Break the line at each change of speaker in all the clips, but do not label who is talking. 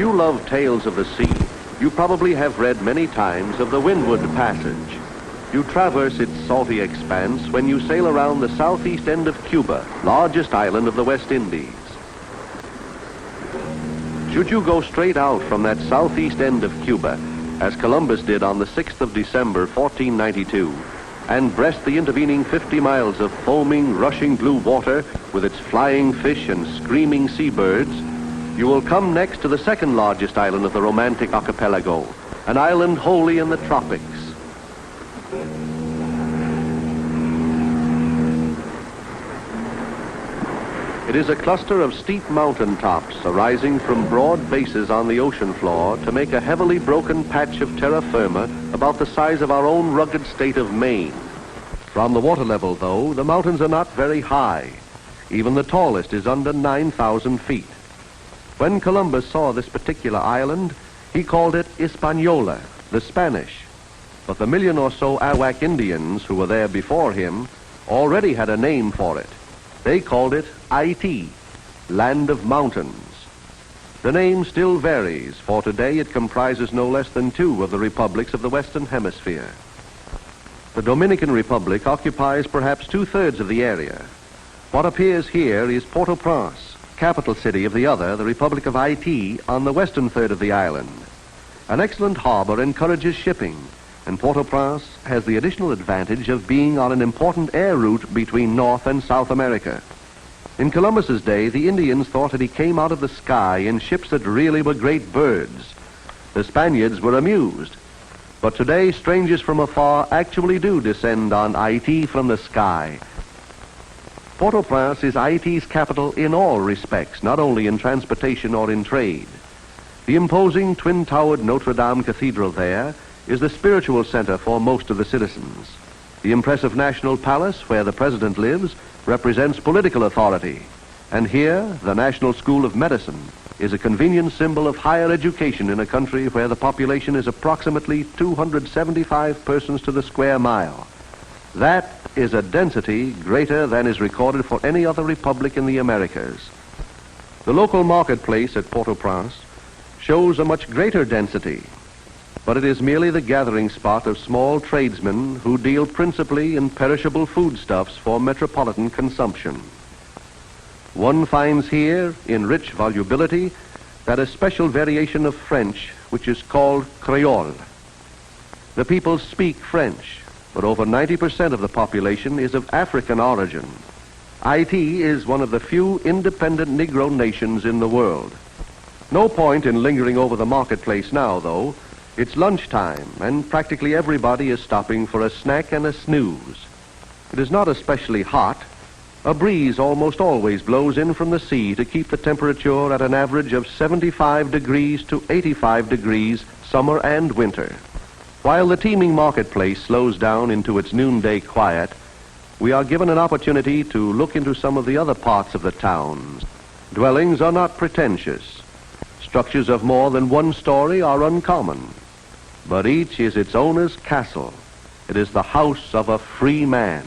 you love tales of the sea, you probably have read many times of the Windward Passage. You traverse its salty expanse when you sail around the southeast end of Cuba, largest island of the West Indies. Should you go straight out from that southeast end of Cuba, as Columbus did on the 6th of December, 1492, and breast the intervening 50 miles of foaming, rushing blue water with its flying fish and screaming seabirds, you will come next to the second largest island of the romantic archipelago, an island wholly in the tropics. It is a cluster of steep mountain tops arising from broad bases on the ocean floor to make a heavily broken patch of terra firma about the size of our own rugged state of Maine. From the water level, though, the mountains are not very high. Even the tallest is under 9,000 feet. When Columbus saw this particular island, he called it Hispaniola, the Spanish. But the million or so Arawak Indians who were there before him already had a name for it. They called it Haiti, land of mountains. The name still varies, for today it comprises no less than 2 of the republics of the Western Hemisphere. The Dominican Republic occupies perhaps 2/3 of the area. What appears here is Port-au-Prince, capital city of the other, the Republic of Haiti, on the western third of the island. An excellent harbor encourages shipping, and Port-au-Prince has the additional advantage of being on an important air route between North and South America. In Columbus's day, the Indians thought that he came out of the sky in ships that really were great birds. The Spaniards were amused. But today, strangers from afar actually do descend on Haiti from the sky. Port-au-Prince is Haiti's capital in all respects, not only in transportation or in trade. The imposing twin-towered Notre Dame Cathedral there is the spiritual center for most of the citizens. The impressive National Palace, where the president lives, represents political authority. And here, the National School of Medicine is a convenient symbol of higher education in a country where the population is approximately 275 persons to the square mile. That is a density greater than is recorded for any other republic in the Americas. The local marketplace at Port-au-Prince shows a much greater density, but it is merely the gathering spot of small tradesmen who deal principally in perishable foodstuffs for metropolitan consumption. One finds here, in rich volubility, that a special variation of French which is called Creole. The people speak French, but over 90% of the population is of African origin. Haiti is one of the few independent Negro nations in the world. No point in lingering over the marketplace now, though. It's lunchtime, and practically everybody is stopping for a snack and a snooze. It is not especially hot. A breeze almost always blows in from the sea to keep the temperature at an average of 75 degrees to 85 degrees, summer and winter. While the teeming marketplace slows down into its noonday quiet, we are given an opportunity to look into some of the other parts of the town. Dwellings are not pretentious. Structures of more than one story are uncommon. But each is its owner's castle. It is the house of a free man.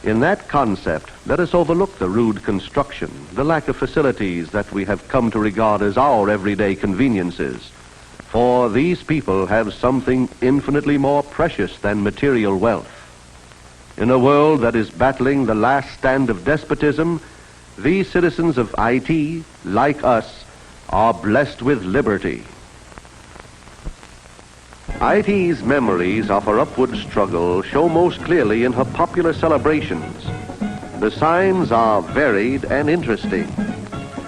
In that concept, let us overlook the rude construction, the lack of facilities that we have come to regard as our everyday conveniences. For these people have something infinitely more precious than material wealth. In a world that is battling the last stand of despotism, these citizens of Haiti, like us, are blessed with liberty. Haiti's memories of her upward struggle show most clearly in her popular celebrations. The signs are varied and interesting.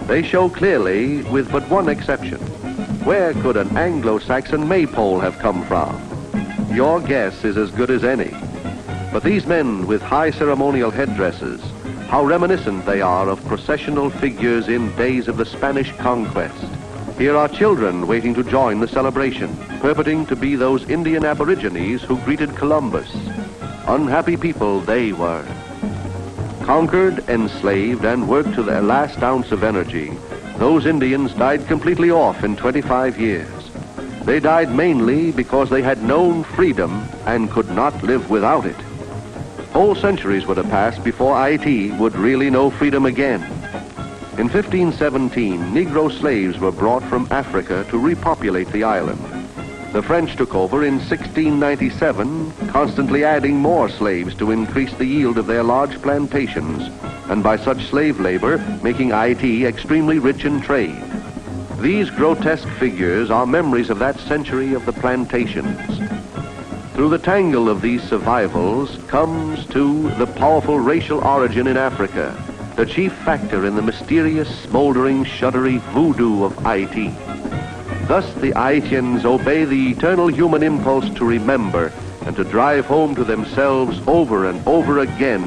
They show clearly, with but one exception. Where could an Anglo-Saxon maypole have come from? Your guess is as good as any. But these men with high ceremonial headdresses, how reminiscent they are of processional figures in days of the Spanish conquest. Here are children waiting to join the celebration, purporting to be those Indian aborigines who greeted Columbus. Unhappy people they were. Conquered, enslaved, and worked to their last ounce of energy, those Indians died completely off in 25 years. They died mainly because they had known freedom and could not live without it. Whole centuries would have passed before Haiti would really know freedom again. In 1517, Negro slaves were brought from Africa to repopulate the island. The French took over in 1697, constantly adding more slaves to increase the yield of their large plantations, and by such slave labor, making Haiti extremely rich in trade. These grotesque figures are memories of that century of the plantations. Through the tangle of these survivals comes, too, the powerful racial origin in Africa, the chief factor in the mysterious, smoldering, shuddery voodoo of Haiti. Thus the Haitians obey the eternal human impulse to remember and to drive home to themselves over and over again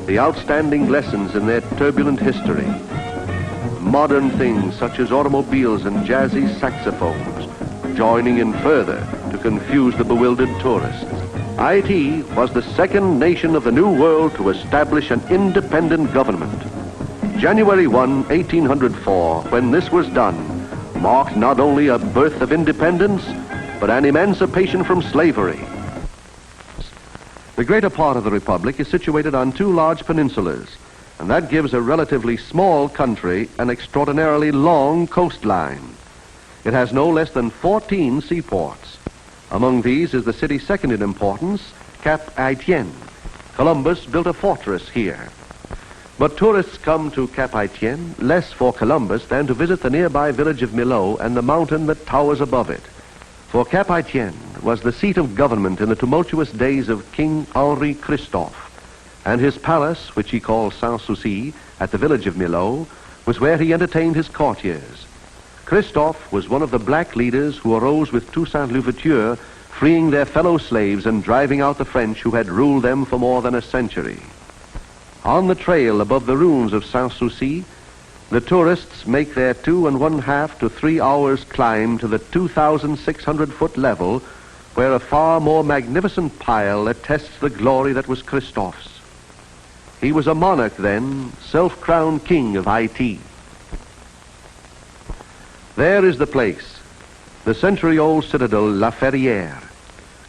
the outstanding lessons in their turbulent history. Modern things such as automobiles and jazzy saxophones joining in further to confuse the bewildered tourists. Haiti was the second nation of the New World to establish an independent government. January 1, 1804, when this was done, marked not only a birth of independence, but an emancipation from slavery. The greater part of the Republic is situated on two large peninsulas, and that gives a relatively small country an extraordinarily long coastline. It has no less than 14 seaports. Among these is the city second in importance, Cap Haitien. Columbus built a fortress here. But tourists come to Cap Haitien less for Columbus than to visit the nearby village of Millau and the mountain that towers above it. For Cap Haitien was the seat of government in the tumultuous days of King Henri Christophe, and his palace, which he called Sans-Souci, at the village of Millau, was where he entertained his courtiers. Christophe was one of the black leaders who arose with Toussaint Louverture, freeing their fellow slaves and driving out the French who had ruled them for more than a century. On the trail above the ruins of Sans-Souci, the tourists make their 2.5 to 3 hours climb to the 2,600-foot level, where a far more magnificent pile attests the glory that was Christophe's. He was a monarch then, self-crowned king of Haiti. There is the place, the century-old citadel La Ferrière.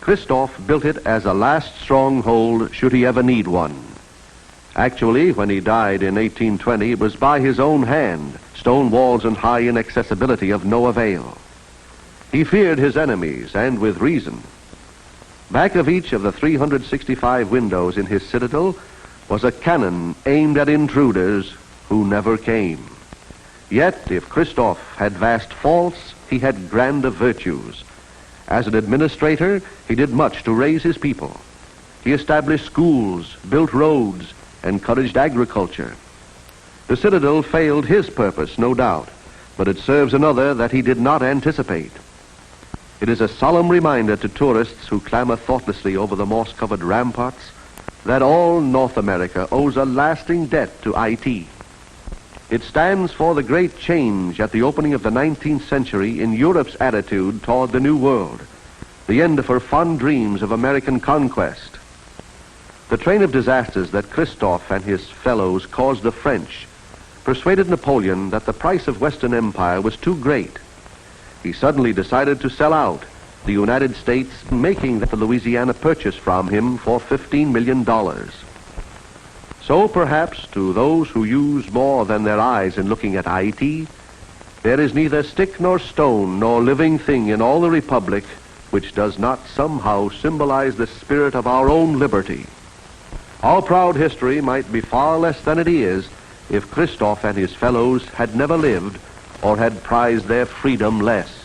Christophe built it as a last stronghold should he ever need one. Actually, when he died in 1820, it was by his own hand, stone walls and high inaccessibility of no avail. He feared his enemies, and with reason. Back of each of the 365 windows in his citadel was a cannon aimed at intruders who never came. Yet, if Christophe had vast faults, he had grander virtues. As an administrator, he did much to raise his people. He established schools, built roads, encouraged agriculture. The citadel failed his purpose, no doubt, but it serves another that he did not anticipate. It is a solemn reminder to tourists who clamber thoughtlessly over the moss-covered ramparts that all North America owes a lasting debt to Haiti. It stands for the great change at the opening of the 19th century in Europe's attitude toward the New World, the end of her fond dreams of American conquest. The train of disasters that Christophe and his fellows caused the French persuaded Napoleon that the price of Western Empire was too great. He suddenly decided to sell out, the United States making the Louisiana Purchase from him for $15 million. So perhaps to those who use more than their eyes in looking at Haiti, there is neither stick nor stone nor living thing in all the Republic which does not somehow symbolize the spirit of our own liberty. Our proud history might be far less than it is if Christophe and his fellows had never lived or had prized their freedom less.